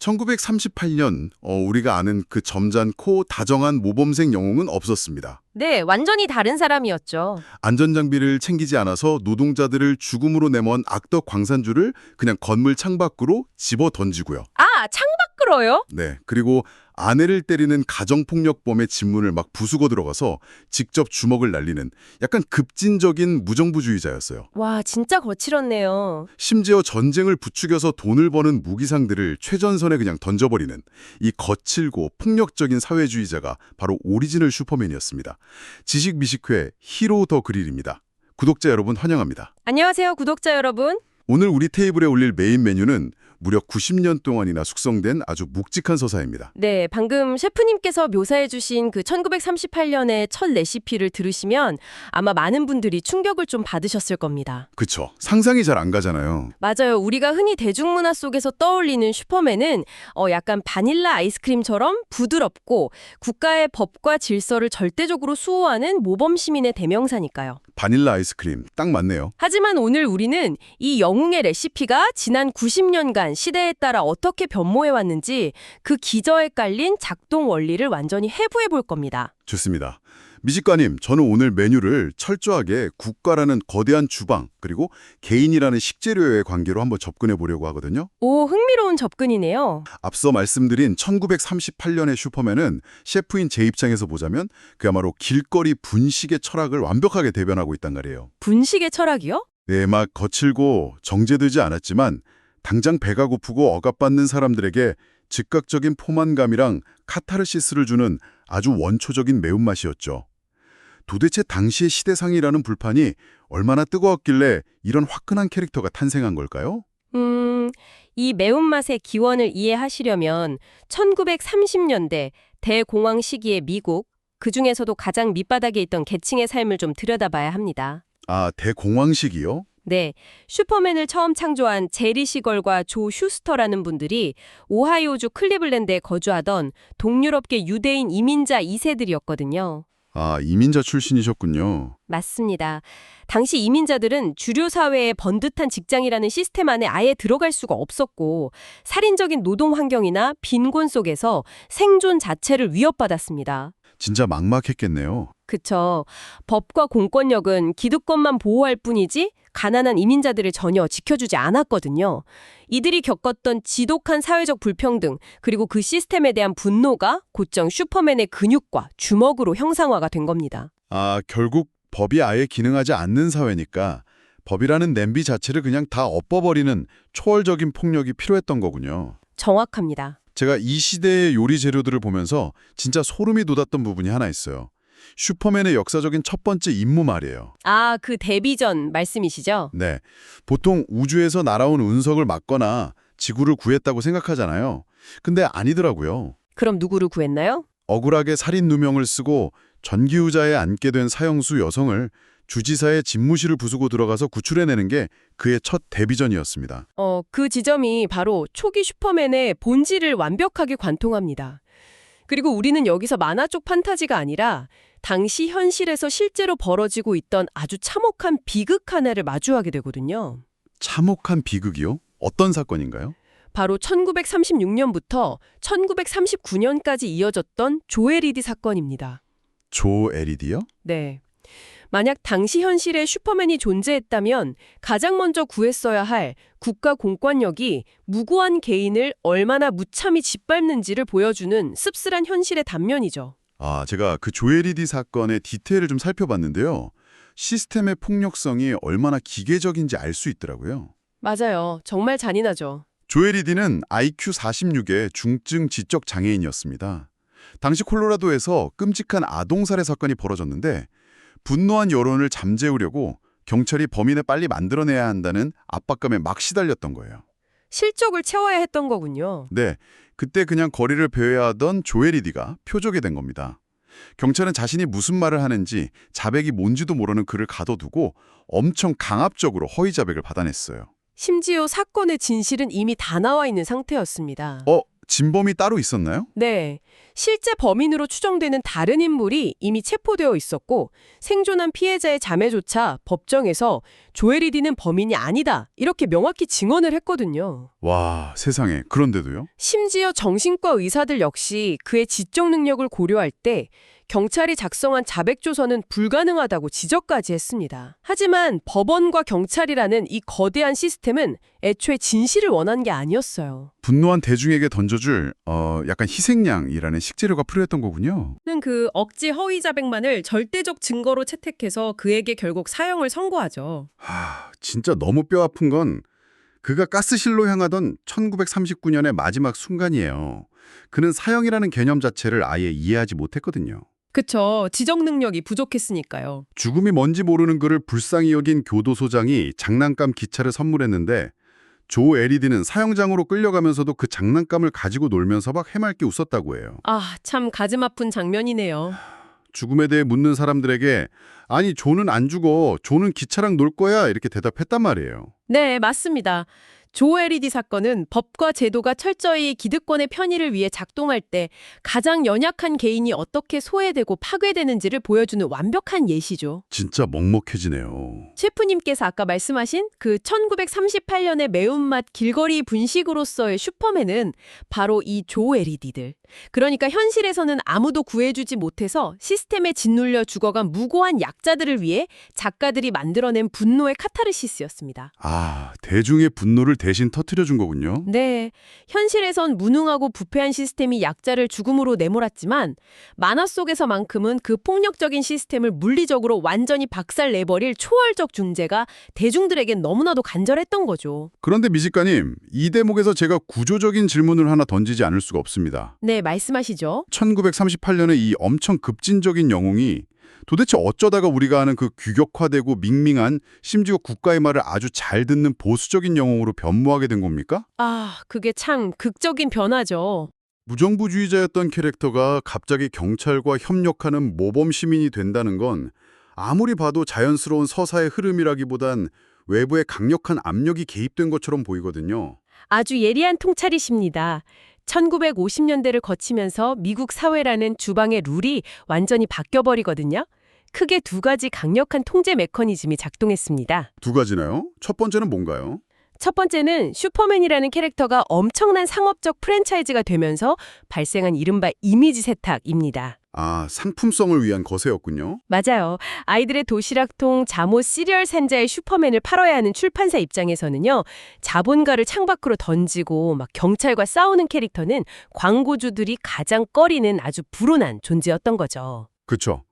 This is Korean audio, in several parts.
1938년 우리가 아는 그 점잖고 다정한 모범생 영웅은 없었습니다. 네, 완전히 다른 사람이었죠. 안전장비를 챙기지 않아서 노동자들을 죽음으로 내몬 악덕 광산주를 그냥 건물 창밖으로 집어 던지고요. 아, 창밖으로요? 네, 그리고 아내를 때리는 가정폭력범의 집문을 막 부수고 들어가서 직접 주먹을 날리는 약간 급진적인 무정부주의자였어요. 와, 진짜 거칠었네요. 심지어 전쟁을 부추겨서 돈을 버는 무기상들을 최전선에 그냥 던져버리는 이 거칠고 폭력적인 사회주의자가 바로 오리지널 슈퍼맨이었습니다. 지식미식회 히로 더 그릴입니다. 구독자 여러분 환영합니다. 안녕하세요, 구독자 여러분. 오늘 우리 테이블에 올릴 메인 메뉴는 무려 90년 동안이나 숙성된 아주 묵직한 서사입니다. 네, 방금 셰프님께서 묘사해주신 그 1938년의 첫 레시피를 들으시면 아마 많은 분들이 충격을 좀 받으셨을 겁니다. 그쵸. 상상이 잘 안 가잖아요. 맞아요. 우리가 흔히 대중문화 속에서 떠올리는 슈퍼맨은 약간 바닐라 아이스크림처럼 부드럽고 국가의 법과 질서를 절대적으로 수호하는 모범시민의 대명사니까요. 바닐라 아이스크림 딱 맞네요. 하지만 오늘 우리는 이 영웅의 레시피가 지난 90년간 시대에 따라 어떻게 변모해왔는지 그 기저에 깔린 작동 원리를 완전히 해부해 볼 겁니다. 좋습니다. 미식가님, 저는 오늘 메뉴를 철저하게 국가라는 거대한 주방 그리고 개인이라는 식재료의 관계로 한번 접근해 보려고 하거든요. 오, 흥미로운 접근이네요. 앞서 말씀드린 1938년의 슈퍼맨은 셰프인 제 입장에서 보자면 그야말로 길거리 분식의 철학을 완벽하게 대변하고 있단 말이에요. 분식의 철학이요? 네, 막 거칠고 정제되지 않았지만 당장 배가 고프고 억압받는 사람들에게 즉각적인 포만감이랑 카타르시스를 주는 아주 원초적인 매운맛이었죠. 도대체 당시의 시대상이라는 불판이 얼마나 뜨거웠길래 이런 화끈한 캐릭터가 탄생한 걸까요? 이 매운맛의 기원을 이해하시려면 1930년대 대공황 시기의 미국, 그중에서도 가장 밑바닥에 있던 계층의 삶을 좀 들여다봐야 합니다. 아, 대공황식이요? 네, 슈퍼맨을 처음 창조한 제리 시걸과 조 슈스터라는 분들이 오하이오주 클리블랜드에 거주하던 동유럽계 유대인 이민자 2세들이었거든요. 아, 이민자 출신이셨군요. 맞습니다. 당시 이민자들은 주류 사회의 번듯한 직장이라는 시스템 안에 아예 들어갈 수가 없었고 살인적인 노동 환경이나 빈곤 속에서 생존 자체를 위협받았습니다. 진짜 막막했겠네요. 그쵸. 법과 공권력은 기득권만 보호할 뿐이지 가난한 이민자들을 전혀 지켜주지 않았거든요. 이들이 겪었던 지독한 사회적 불평등 그리고 그 시스템에 대한 분노가 곧장 슈퍼맨의 근육과 주먹으로 형상화가 된 겁니다. 아, 결국 법이 아예 기능하지 않는 사회니까 법이라는 냄비 자체를 그냥 다 엎어버리는 초월적인 폭력이 필요했던 거군요. 정확합니다. 제가 이 시대의 요리 재료들을 보면서 진짜 소름이 돋았던 부분이 하나 있어요. 슈퍼맨의 역사적인 첫 번째 임무 말이에요. 아, 그 데뷔전 말씀이시죠? 네, 보통 우주에서 날아온 운석을 막거나 지구를 구했다고 생각하잖아요. 근데 아니더라고요. 그럼 누구를 구했나요? 억울하게 살인 누명을 쓰고 전기의자에 앉게 된 사형수 여성을 주지사의 집무실을 부수고 들어가서 구출해내는 게 그의 첫 데뷔전이었습니다. 그 지점이 바로 초기 슈퍼맨의 본질을 완벽하게 관통합니다. 그리고 우리는 여기서 만화 쪽 판타지가 아니라 당시 현실에서 실제로 벌어지고 있던 아주 참혹한 비극 하나를 마주하게 되거든요. 참혹한 비극이요? 어떤 사건인가요? 바로 1936년부터 1939년까지 이어졌던 조엘 이디 사건입니다. 조 에리디요? 네. 만약 당시 현실에 슈퍼맨이 존재했다면 가장 먼저 구했어야 할 국가 공권력이 무고한 개인을 얼마나 무참히 짓밟는지를 보여주는 씁쓸한 현실의 단면이죠. 아, 제가 그 조에리디 사건의 디테일을 좀 살펴봤는데요. 시스템의 폭력성이 얼마나 기계적인지 알 수 있더라고요. 맞아요. 정말 잔인하죠. 조에리디는 IQ 46의 중증 지적 장애인이었습니다. 당시 콜로라도에서 끔찍한 아동살해 사건이 벌어졌는데 분노한 여론을 잠재우려고 경찰이 범인을 빨리 만들어내야 한다는 압박감에 막 시달렸던 거예요. 실적을 채워야 했던 거군요. 네, 그때 그냥 거리를 배회하던 조에리디가 표적이 된 겁니다. 경찰은 자신이 무슨 말을 하는지 자백이 뭔지도 모르는 그를 가둬두고 엄청 강압적으로 허위 자백을 받아냈어요. 심지어 사건의 진실은 이미 다 나와 있는 상태였습니다. 진범이 따로 있었나요? 네. 실제 범인으로 추정되는 다른 인물이 이미 체포되어 있었고 생존한 피해자의 자매조차 법정에서 조에리디는 범인이 아니다. 이렇게 명확히 증언을 했거든요. 와, 세상에. 그런데도요? 심지어 정신과 의사들 역시 그의 지적 능력을 고려할 때 경찰이 작성한 자백조서는 불가능하다고 지적까지 했습니다. 하지만 법원과 경찰이라는 이 거대한 시스템은 애초에 진실을 원한 게 아니었어요. 분노한 대중에게 던져줄 약간 희생양이라는 식재료가 필요했던 거군요. 는 그 억지 허위 자백만을 절대적 증거로 채택해서 그에게 결국 사형을 선고하죠. 진짜 너무 뼈아픈 건 그가 가스실로 향하던 1939년의 마지막 순간이에요. 그는 사형이라는 개념 자체를 아예 이해하지 못했거든요. 그쵸. 지적 능력이 부족했으니까요. 죽음이 뭔지 모르는 그를 불쌍히 여긴 교도소장이 장난감 기차를 선물했는데 조 에리디는 사형장으로 끌려가면서도 그 장난감을 가지고 놀면서 막 해맑게 웃었다고 해요. 아, 참 가슴 아픈 장면이네요. 죽음에 대해 묻는 사람들에게 아니 조는 안 죽어, 조는 기차랑 놀 거야 이렇게 대답했단 말이에요. 네, 맞습니다. 조에리디 사건은 법과 제도가 철저히 기득권의 편의를 위해 작동할 때 가장 연약한 개인이 어떻게 소외되고 파괴되는지를 보여주는 완벽한 예시죠. 진짜 먹먹해지네요. 셰프님께서 아까 말씀하신 그 1938년의 매운맛 길거리 분식으로서의 슈퍼맨은 바로 이 조에리디들. 그러니까 현실에서는 아무도 구해주지 못해서 시스템에 짓눌려 죽어간 무고한 약자들을 위해 작가들이 만들어낸 분노의 카타르시스였습니다. 아, 대중의 분노를 대신 터뜨려준 거군요. 네, 현실에선 무능하고 부패한 시스템이 약자를 죽음으로 내몰았지만 만화 속에서만큼은 그 폭력적인 시스템을 물리적으로 완전히 박살내버릴 초월적 존재가 대중들에겐 너무나도 간절했던 거죠. 그런데 미식가님, 이 대목에서 제가 구조적인 질문을 하나 던지지 않을 수가 없습니다. 네, 말씀하시죠. 1938년에 이 엄청 급진적인 영웅이 도대체 어쩌다가 우리가 아는 그 규격화되고 밍밍한 심지어 국가의 말을 아주 잘 듣는 보수적인 영웅으로 변모하게 된 겁니까? 아, 그게 참 극적인 변화죠. 무정부주의자였던 캐릭터가 갑자기 경찰과 협력하는 모범 시민이 된다는 건 아무리 봐도 자연스러운 서사의 흐름이라기보단 외부의 강력한 압력이 개입된 것처럼 보이거든요. 아주 예리한 통찰이십니다. 1950년대를 거치면서 미국 사회라는 주방의 룰이 완전히 바뀌어버리거든요. 크게 두 가지 강력한 통제 메커니즘이 작동했습니다. 두 가지나요? 첫 번째는 뭔가요? 첫 번째는 슈퍼맨이라는 캐릭터가 엄청난 상업적 프랜차이즈가 되면서 발생한 이른바 이미지 세탁입니다. 아, 상품성을 위한 거세였군요. 맞아요. 아이들의 도시락통, 잠옷, 시리얼 산자의 슈퍼맨을 팔아야 하는 출판사 입장에서는요. 자본가를 창밖으로 던지고 막 경찰과 싸우는 캐릭터는 광고주들이 가장 꺼리는 아주 불온한 존재였던 거죠. 그쵸.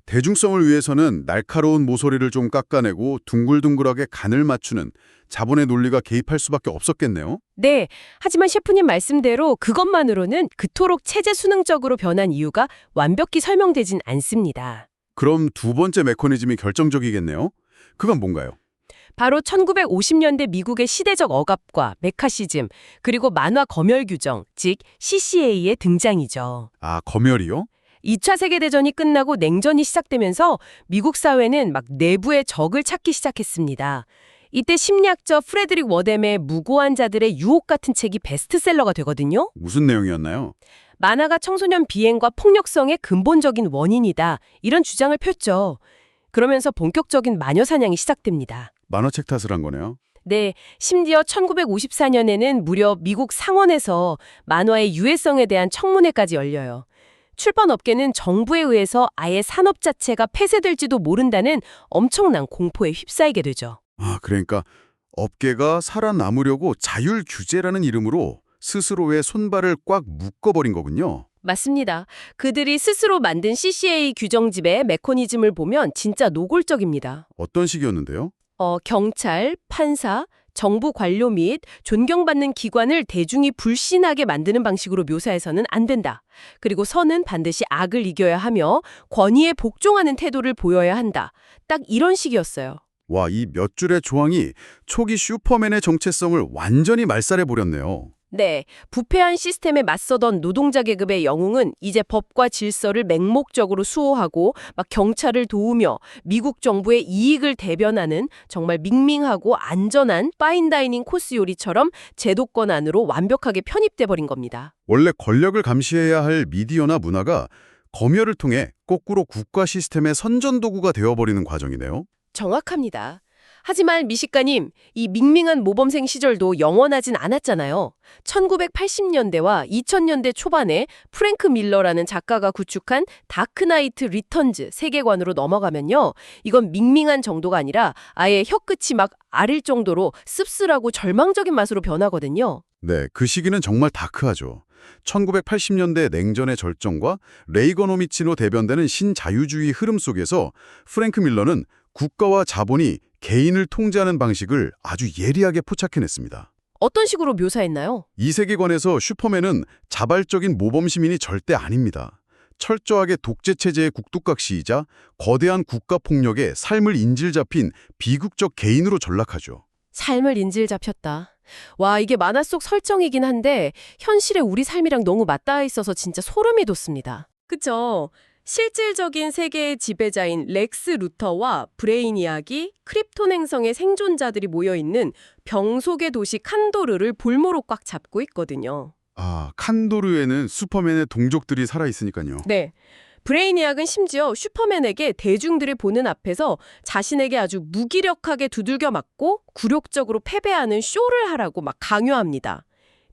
대중성을 위해서는 날카로운 모서리를 좀 깎아내고 둥글둥글하게 간을 맞추는 자본의 논리가 개입할 수밖에 없었겠네요. 네, 하지만 셰프님 말씀대로 그것만으로는 그토록 체제 수능적으로 변한 이유가 완벽히 설명되진 않습니다. 그럼 두 번째 메커니즘이 결정적이겠네요. 그건 뭔가요? 바로 1950년대 미국의 시대적 억압과 메카시즘, 그리고 만화 검열 규정, 즉 CCA의 등장이죠. 아, 검열이요? 2차 세계대전이 끝나고 냉전이 시작되면서 미국 사회는 막 내부의 적을 찾기 시작했습니다. 이때 심리학자 프레드릭 워뎀의 무고한 자들의 유혹 같은 책이 베스트셀러가 되거든요. 무슨 내용이었나요? 만화가 청소년 비행과 폭력성의 근본적인 원인이다. 이런 주장을 폈죠. 그러면서 본격적인 마녀 사냥이 시작됩니다. 만화책 탓을 한 거네요. 네, 심지어 1954년에는 무려 미국 상원에서 만화의 유해성에 대한 청문회까지 열려요. 출판업계는 정부에 의해서 아예 산업 자체가 폐쇄될지도 모른다는 엄청난 공포에 휩싸이게 되죠. 아, 그러니까 업계가 살아남으려고 자율 규제라는 이름으로 스스로의 손발을 꽉 묶어버린 거군요. 맞습니다. 그들이 스스로 만든 CCA 규정집의 메커니즘을 보면 진짜 노골적입니다. 어떤 식이었는데요? 경찰, 판사, 정부 관료 및 존경받는 기관을 대중이 불신하게 만드는 방식으로 묘사해서는 안 된다. 그리고 선은 반드시 악을 이겨야 하며 권위에 복종하는 태도를 보여야 한다. 딱 이런 식이었어요. 와, 이 몇 줄의 조항이 초기 슈퍼맨의 정체성을 완전히 말살해버렸네요. 네, 부패한 시스템에 맞서던 노동자 계급의 영웅은 이제 법과 질서를 맹목적으로 수호하고 막 경찰을 도우며 미국 정부의 이익을 대변하는 정말 밍밍하고 안전한 파인다이닝 코스 요리처럼 제도권 안으로 완벽하게 편입돼 버린 겁니다. 원래 권력을 감시해야 할 미디어나 문화가 검열을 통해 거꾸로 국가 시스템의 선전도구가 되어버리는 과정이네요. 정확합니다. 하지만 미식가님, 이 밍밍한 모범생 시절도 영원하진 않았잖아요. 1980년대와 2000년대 초반에 프랭크 밀러라는 작가가 구축한 다크나이트 리턴즈 세계관으로 넘어가면요. 이건 밍밍한 정도가 아니라 아예 혀끝이 막 아릴 정도로 씁쓸하고 절망적인 맛으로 변하거든요. 네, 그 시기는 정말 다크하죠. 1980년대 냉전의 절정과 레이거노미치로 대변되는 신자유주의 흐름 속에서 프랭크 밀러는 국가와 자본이 개인을 통제하는 방식을 아주 예리하게 포착해냈습니다. 어떤 식으로 묘사했나요? 이 세계관에서 슈퍼맨은 자발적인 모범 시민이 절대 아닙니다. 철저하게 독재 체제의 국두각시이자 거대한 국가 폭력에 삶을 인질 잡힌 비극적 개인으로 전락하죠. 삶을 인질 잡혔다. 와, 이게 만화 속 설정이긴 한데 현실의 우리 삶이랑 너무 맞닿아 있어서 진짜 소름이 돋습니다. 그쵸? 실질적인 세계의 지배자인 렉스 루터와 브레이니악이 크립톤 행성의 생존자들이 모여있는 병 속의 도시 칸도르를 볼모로 꽉 잡고 있거든요. 아, 칸도르에는 슈퍼맨의 동족들이 살아있으니까요. 네. 브레이니악은 심지어 슈퍼맨에게 대중들이 보는 앞에서 자신에게 아주 무기력하게 두들겨 맞고 굴욕적으로 패배하는 쇼를 하라고 막 강요합니다.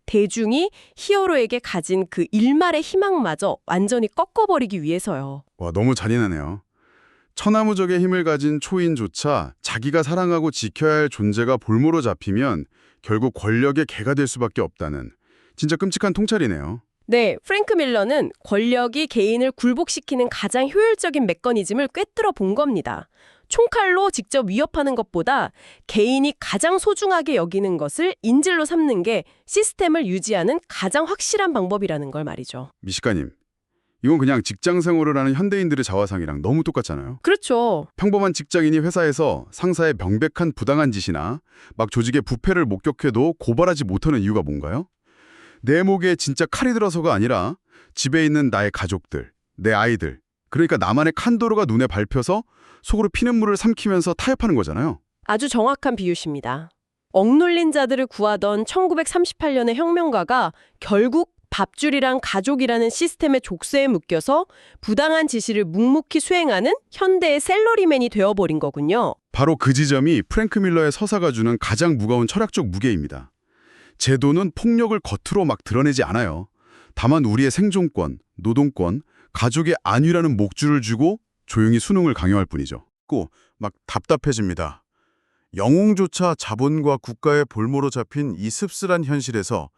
대중이 히어로에게 가진 그 일말의 희망마저 완전히 꺾어버리기 위해서요. 와, 너무 잔인하네요. 천하무적의 힘을 가진 초인조차 자기가 사랑하고 지켜야 할 존재가 볼모로 잡히면 결국 권력의 개가 될 수밖에 없다는 진짜 끔찍한 통찰이네요. 네, 프랭크 밀러는 권력이 개인을 굴복시키는 가장 효율적인 메커니즘을 꿰뚫어 본 겁니다. 총칼로 직접 위협하는 것보다 개인이 가장 소중하게 여기는 것을 인질로 삼는 게 시스템을 유지하는 가장 확실한 방법이라는 걸 말이죠. 미식가님, 이건 그냥 직장 생활을 하는 현대인들의 자화상이랑 너무 똑같잖아요. 그렇죠. 평범한 직장인이 회사에서 상사의 명백한 부당한 짓이나 막 조직의 부패를 목격해도 고발하지 못하는 이유가 뭔가요? 내 목에 진짜 칼이 들어서가 아니라 집에 있는 나의 가족들, 내 아이들, 그러니까 나만의 칸도르가 눈에 밟혀서 속으로 피눈물을 삼키면서 타협하는 거잖아요. 아주 정확한 비유십니다. 억눌린 자들을 구하던 1938년의 혁명가가 결국 밥줄이랑 가족이라는 시스템의 족쇄에 묶여서 부당한 지시를 묵묵히 수행하는 현대의 셀러리맨이 되어버린 거군요. 바로 그 지점이 프랭크 밀러의 서사가 주는 가장 무거운 철학적 무게입니다. 제도는 폭력을 겉으로 막 드러내지 않아요. 다만 우리의 생존권, 노동권, 가족의 안위라는 목줄을 주고 조용히 수능을 강요할 뿐이죠. 막 답답해집니다. 영웅조차 자본과 국가의 볼모로 잡힌 이 씁쓸한 현실에서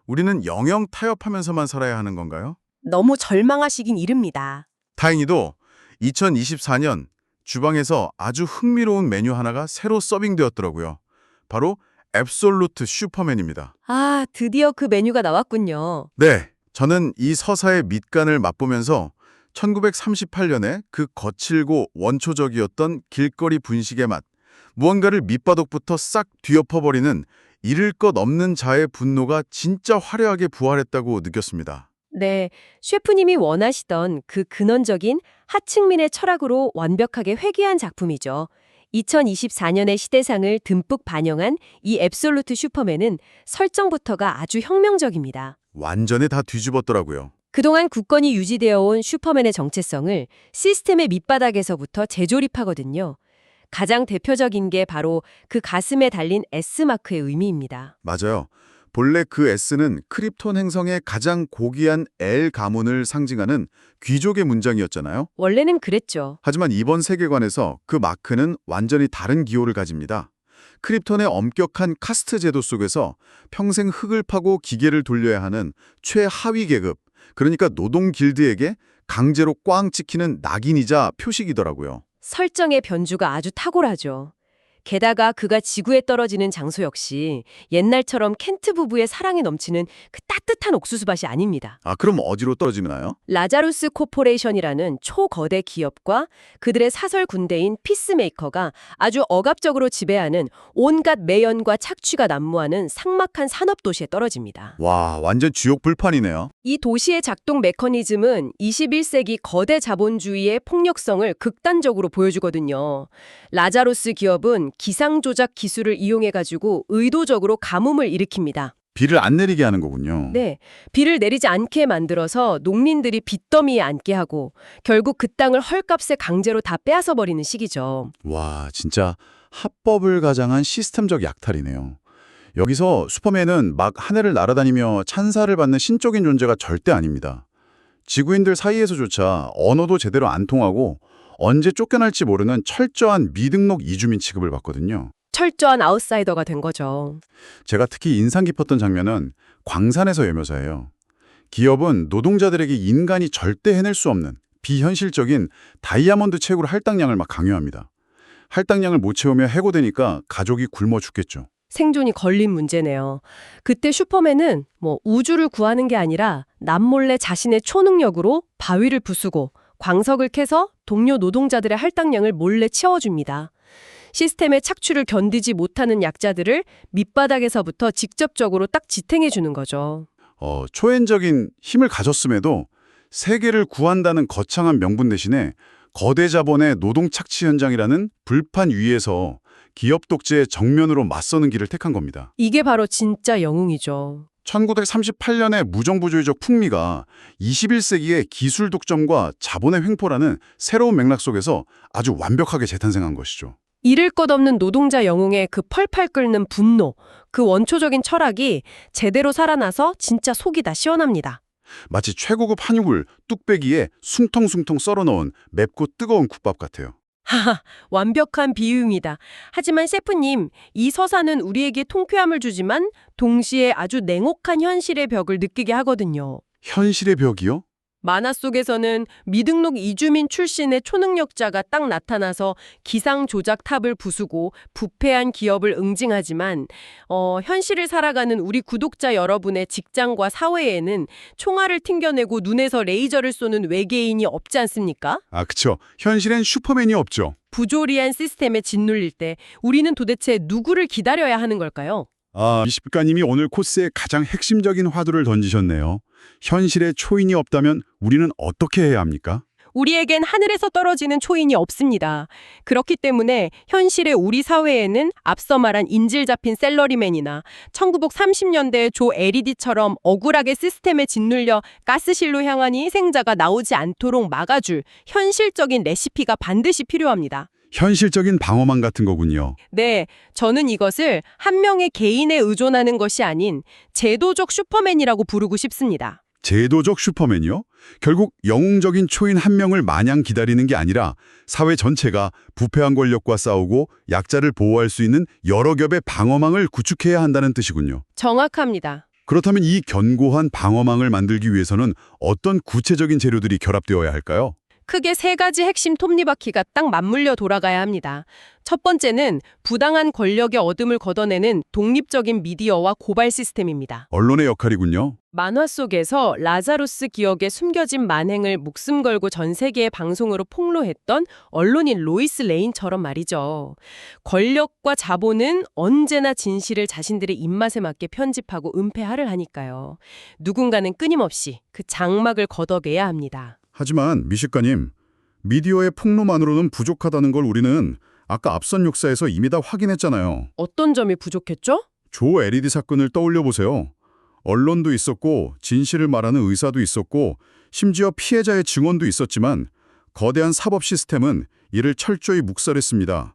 우리는 영영 타협하면서만 살아야 하는 건가요? 너무 절망하시긴 이릅니다. 다행히도 2024년 주방에서 아주 흥미로운 메뉴 하나가 새로 서빙되었더라고요. 바로 앱솔루트 슈퍼맨입니다. 아, 드디어 그 메뉴가 나왔군요. 네, 저는 이 서사의 밑간을 맛보면서 1938년에 그 거칠고 원초적이었던 길거리 분식의 맛, 무언가를 밑바닥부터 싹 뒤엎어버리는 잃을 것 없는 자의 분노가 진짜 화려하게 부활했다고 느꼈습니다. 네, 셰프님이 원하시던 그 근원적인 하층민의 철학으로 완벽하게 회귀한 작품이죠. 2024년의 시대상을 듬뿍 반영한 이 앱솔루트 슈퍼맨은 설정부터가 아주 혁명적입니다. 완전히 다 뒤집었더라고요. 그동안 굳건히 유지되어 온 슈퍼맨의 정체성을 시스템의 밑바닥에서부터 재조립하거든요. 가장 대표적인 게 바로 그 가슴에 달린 S마크의 의미입니다. 맞아요. 본래 그 S는 크립톤 행성의 가장 고귀한 L 가문을 상징하는 귀족의 문장이었잖아요. 원래는 그랬죠. 하지만 이번 세계관에서 그 마크는 완전히 다른 기호를 가집니다. 크립톤의 엄격한 카스트 제도 속에서 평생 흙을 파고 기계를 돌려야 하는 최하위 계급, 그러니까 노동 길드에게 강제로 꽝 찍히는 낙인이자 표식이더라고요. 설정의 변주가 아주 탁월하죠. 게다가 그가 지구에 떨어지는 장소 역시 옛날처럼 켄트 부부의 사랑이 넘치는 그 따뜻한 옥수수밭이 아닙니다. 아, 그럼 어디로 떨어지나요? 라자루스 코퍼레이션이라는 초거대 기업과 그들의 사설 군대인 피스메이커가 아주 억압적으로 지배하는 온갖 매연과 착취가 난무하는 삭막한 산업도시에 떨어집니다. 와, 완전 지옥 불판이네요. 이 도시의 작동 메커니즘은 21세기 거대 자본주의의 폭력성을 극단적으로 보여주거든요. 라자루스 기업은 기상 조작 기술을 이용해가지고 의도적으로 가뭄을 일으킵니다. 비를 안 내리게 하는 거군요. 네, 비를 내리지 않게 만들어서 농민들이 빚더미에 앉게 하고 결국 그 땅을 헐값에 강제로 다 빼앗아 버리는 시기죠. 와, 진짜 합법을 가장한 시스템적 약탈이네요. 여기서 슈퍼맨은 막 하늘을 날아다니며 찬사를 받는 신적인 존재가 절대 아닙니다. 지구인들 사이에서조차 언어도 제대로 안 통하고 언제 쫓겨날지 모르는 철저한 미등록 이주민 취급을 받거든요. 철저한 아웃사이더가 된 거죠. 제가 특히 인상 깊었던 장면은 광산에서의 묘사예요. 기업은 노동자들에게 인간이 절대 해낼 수 없는 비현실적인 다이아몬드 채굴 할당량을 막 강요합니다. 할당량을 못 채우며 해고되니까 가족이 굶어 죽겠죠. 생존이 걸린 문제네요. 그때 슈퍼맨은 우주를 구하는 게 아니라 남몰래 자신의 초능력으로 바위를 부수고 광석을 캐서 동료 노동자들의 할당량을 몰래 채워줍니다. 시스템의 착취를 견디지 못하는 약자들을 밑바닥에서부터 직접적으로 딱 지탱해 주는 거죠. 초연적인 힘을 가졌음에도 세계를 구한다는 거창한 명분 대신에 거대 자본의 노동 착취 현장이라는 불판 위에서 기업 독재에 정면으로 맞서는 길을 택한 겁니다. 이게 바로 진짜 영웅이죠. 1938년의 무정부주의적 풍미가 21세기의 기술 독점과 자본의 횡포라는 새로운 맥락 속에서 아주 완벽하게 재탄생한 것이죠. 잃을 것 없는 노동자 영웅의 그 펄펄 끓는 분노, 그 원초적인 철학이 제대로 살아나서 진짜 속이 다 시원합니다. 마치 최고급 한우를 뚝배기에 숭텅숭텅 썰어넣은 맵고 뜨거운 국밥 같아요. 하하, 완벽한 비유입니다. 하지만 셰프님, 이 서사는 우리에게 통쾌함을 주지만 동시에 아주 냉혹한 현실의 벽을 느끼게 하거든요. 현실의 벽이요? 만화 속에서는 미등록 이주민 출신의 초능력자가 딱 나타나서 기상 조작 탑을 부수고 부패한 기업을 응징하지만 현실을 살아가는 우리 구독자 여러분의 직장과 사회에는 총알을 튕겨내고 눈에서 레이저를 쏘는 외계인이 없지 않습니까? 아, 그쵸. 현실엔 슈퍼맨이 없죠. 부조리한 시스템에 짓눌릴 때 우리는 도대체 누구를 기다려야 하는 걸까요? 미식가님이 오늘 코스의 가장 핵심적인 화두를 던지셨네요. 현실에 초인이 없다면 우리는 어떻게 해야 합니까? 우리에겐 하늘에서 떨어지는 초인이 없습니다. 그렇기 때문에 현실의 우리 사회에는 앞서 말한 인질 잡힌 셀러리맨이나 1930년대의 조 LED처럼 억울하게 시스템에 짓눌려 가스실로 향한 희생자가 나오지 않도록 막아줄 현실적인 레시피가 반드시 필요합니다. 현실적인 방어망 같은 거군요. 네, 저는 이것을 한 명의 개인에 의존하는 것이 아닌 제도적 슈퍼맨이라고 부르고 싶습니다. 제도적 슈퍼맨이요? 결국 영웅적인 초인 한 명을 마냥 기다리는 게 아니라 사회 전체가 부패한 권력과 싸우고 약자를 보호할 수 있는 여러 겹의 방어망을 구축해야 한다는 뜻이군요. 정확합니다. 그렇다면 이 견고한 방어망을 만들기 위해서는 어떤 구체적인 재료들이 결합되어야 할까요? 크게 세 가지 핵심 톱니바퀴가 딱 맞물려 돌아가야 합니다. 첫 번째는 부당한 권력의 어둠을 걷어내는 독립적인 미디어와 고발 시스템입니다. 언론의 역할이군요. 만화 속에서 라자루스 기억의 숨겨진 만행을 목숨 걸고 전 세계의 방송으로 폭로했던 언론인 로이스 레인처럼 말이죠. 권력과 자본은 언제나 진실을 자신들의 입맛에 맞게 편집하고 은폐하를 하니까요. 누군가는 끊임없이 그 장막을 걷어내야 합니다. 하지만 미식가님, 미디어의 폭로만으로는 부족하다는 걸 우리는 아까 앞선 역사에서 이미 다 확인했잖아요. 어떤 점이 부족했죠? 조 LED 사건을 떠올려 보세요. 언론도 있었고 진실을 말하는 의사도 있었고 심지어 피해자의 증언도 있었지만 거대한 사법 시스템은 이를 철저히 묵살했습니다.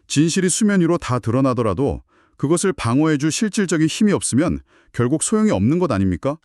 진실이 수면 위로 다 드러나더라도 그것을 방어해줄 실질적인 힘이 없으면 결국 소용이 없는 것 아닙니까?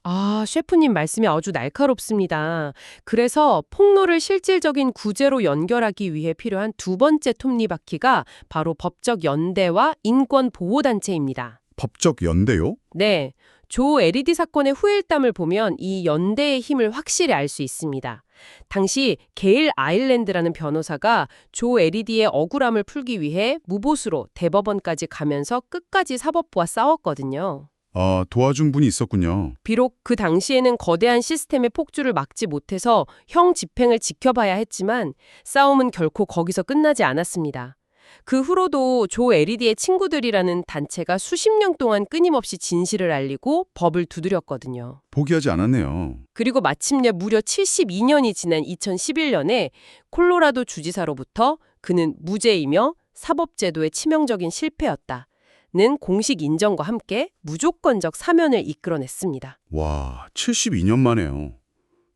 셰프님 말씀이 아주 날카롭습니다. 그래서 폭로를 실질적인 구제로 연결하기 위해 필요한 두 번째 톱니바퀴가 바로 법적 연대와 인권 보호단체입니다. 법적 연대요? 네, 조 LED 사건의 후일담을 보면 이 연대의 힘을 확실히 알 수 있습니다. 당시 게일 아일랜드라는 변호사가 조 LED의 억울함을 풀기 위해 무보수로 대법원까지 가면서 끝까지 사법부와 싸웠거든요. 아, 도와준 분이 있었군요. 비록 그 당시에는 거대한 시스템의 폭주를 막지 못해서 형 집행을 지켜봐야 했지만 싸움은 결코 거기서 끝나지 않았습니다. 그 후로도 조 LED의 친구들이라는 단체가 수십 년 동안 끊임없이 진실을 알리고 법을 두드렸거든요. 포기하지 않았네요. 그리고 마침내 무려 72년이 지난 2011년에 콜로라도 주지사로부터 그는 무죄이며 사법제도의 치명적인 실패였다는 공식 인정과 함께 무조건적 사면을 이끌어냈습니다. 와, 72년 만에요.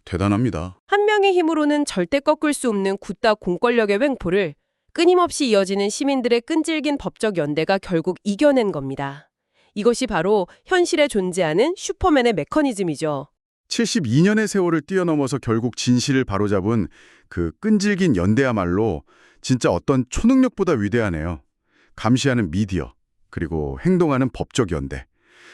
대단합니다. 한 명의 힘으로는 절대 꺾을 수 없는 굿다 공권력의 횡포를 끊임없이 이어지는 시민들의 끈질긴 법적 연대가 결국 이겨낸 겁니다. 이것이 바로 현실에 존재하는 슈퍼맨의 메커니즘이죠. 72년의 세월을 뛰어넘어서 결국 진실을 바로잡은 그 끈질긴 연대야말로 진짜 어떤 초능력보다 위대하네요. 감시하는 미디어, 그리고 행동하는 법적 연대.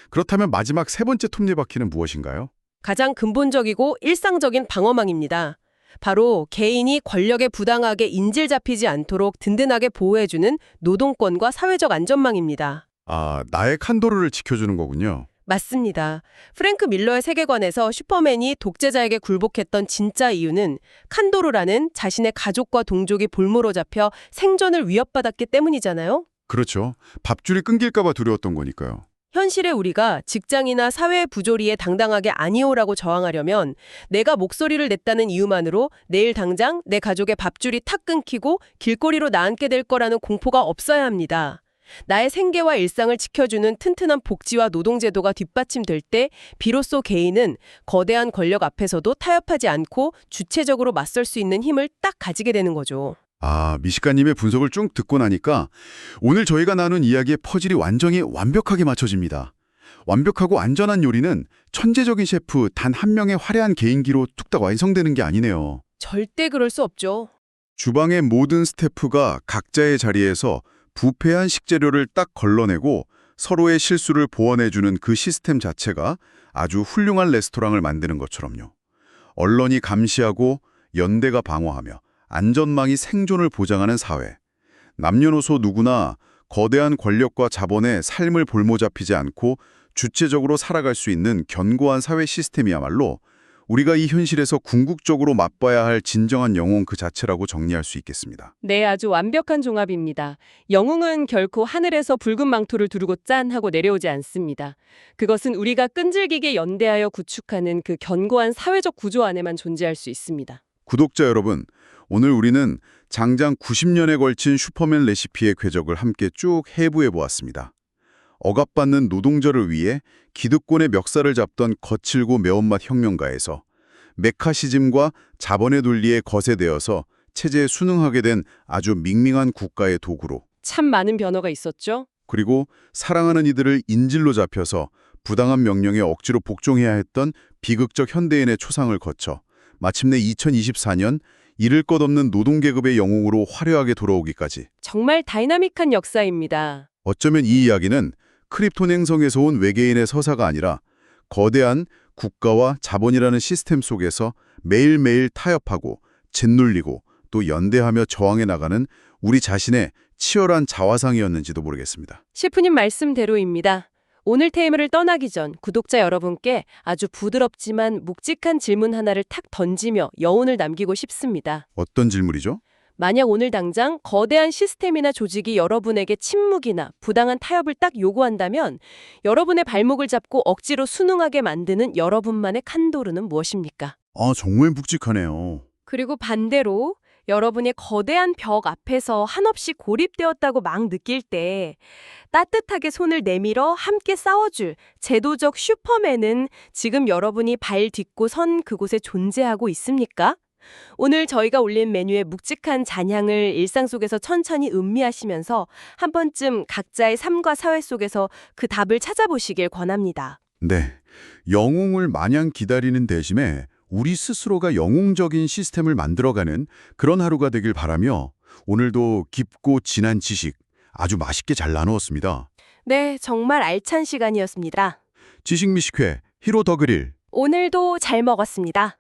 그렇다면 마지막 세 번째 톱니바퀴는 무엇인가요? 가장 근본적이고 일상적인 방어망입니다. 바로 개인이 권력에 부당하게 인질 잡히지 않도록 든든하게 보호해주는 노동권과 사회적 안전망입니다. 아, 나의 칸도르를 지켜주는 거군요. 맞습니다. 프랭크 밀러의 세계관에서 슈퍼맨이 독재자에게 굴복했던 진짜 이유는 칸도르라는 자신의 가족과 동족이 볼모로 잡혀 생존을 위협받았기 때문이잖아요. 그렇죠. 밥줄이 끊길까 봐 두려웠던 거니까요. 현실의 우리가 직장이나 사회의 부조리에 당당하게 아니오라고 저항하려면 내가 목소리를 냈다는 이유만으로 내일 당장 내 가족의 밥줄이 탁 끊기고 길거리로 나앉게 될 거라는 공포가 없어야 합니다. 나의 생계와 일상을 지켜주는 튼튼한 복지와 노동제도가 뒷받침될 때 비로소 개인은 거대한 권력 앞에서도 타협하지 않고 주체적으로 맞설 수 있는 힘을 딱 가지게 되는 거죠. 아, 미식가님의 분석을 쭉 듣고 나니까 오늘 저희가 나눈 이야기의 퍼즐이 완벽하게 맞춰집니다. 완벽하고 안전한 요리는 천재적인 셰프 단 한 명의 화려한 개인기로 뚝딱 완성되는 게 아니네요. 절대 그럴 수 없죠. 주방의 모든 스태프가 각자의 자리에서 부패한 식재료를 딱 걸러내고 서로의 실수를 보완해주는 그 시스템 자체가 아주 훌륭한 레스토랑을 만드는 것처럼요. 언론이 감시하고 연대가 방어하며 안전망이 생존을 보장하는 사회. 남녀노소 누구나 거대한 권력과 자본의 삶을 볼모잡히지 않고 주체적으로 살아갈 수 있는 견고한 사회 시스템이야말로 우리가 이 현실에서 궁극적으로 맛봐야 할 진정한 영웅 그 자체라고 정리할 수 있겠습니다. 네, 아주 완벽한 종합입니다. 영웅은 결코 하늘에서 붉은 망토를 두르고 짠 하고 내려오지 않습니다. 그것은 우리가 끈질기게 연대하여 구축하는 그 견고한 사회적 구조 안에만 존재할 수 있습니다. 구독자 여러분, 오늘 우리는 장장 90년에 걸친 슈퍼맨 레시피의 궤적을 함께 쭉 해부해 보았습니다. 억압받는 노동자를 위해 기득권의 멱살을 잡던 거칠고 매운맛 혁명가에서 메카시즘과 자본의 논리에 거세되어서 체제에 순응하게 된 아주 밍밍한 국가의 도구로, 참 많은 변화가 있었죠? 그리고 사랑하는 이들을 인질로 잡혀서 부당한 명령에 억지로 복종해야 했던 비극적 현대인의 초상을 거쳐 마침내 2024년 잃을 것 없는 노동계급의 영웅으로 화려하게 돌아오기까지. 정말 다이나믹한 역사입니다. 어쩌면 이 이야기는 크립톤 행성에서 온 외계인의 서사가 아니라 거대한 국가와 자본이라는 시스템 속에서 매일매일 타협하고 짓눌리고 또 연대하며 저항해 나가는 우리 자신의 치열한 자화상이었는지도 모르겠습니다. 셰프님 말씀대로입니다. 오늘 테이블을 떠나기 전 구독자 여러분께 아주 부드럽지만 묵직한 질문 하나를 탁 던지며 여운을 남기고 싶습니다. 어떤 질문이죠? 만약 오늘 당장 거대한 시스템이나 조직이 여러분에게 침묵이나 부당한 타협을 딱 요구한다면 여러분의 발목을 잡고 억지로 순응하게 만드는 여러분만의 칸도르는 무엇입니까? 아, 정말 묵직하네요. 그리고 반대로 여러분이 거대한 벽 앞에서 한없이 고립되었다고 막 느낄 때 따뜻하게 손을 내밀어 함께 싸워줄 제도적 슈퍼맨은 지금 여러분이 발 딛고 선 그곳에 존재하고 있습니까? 오늘 저희가 올린 메뉴의 묵직한 잔향을 일상 속에서 천천히 음미하시면서 한 번쯤 각자의 삶과 사회 속에서 그 답을 찾아보시길 권합니다. 네, 영웅을 마냥 기다리는 대신에 우리 스스로가 영웅적인 시스템을 만들어가는 그런 하루가 되길 바라며 오늘도 깊고 진한 지식 아주 맛있게 잘 나누었습니다. 네, 정말 알찬 시간이었습니다. 지식미식회 히로 더 그릴. 오늘도 잘 먹었습니다.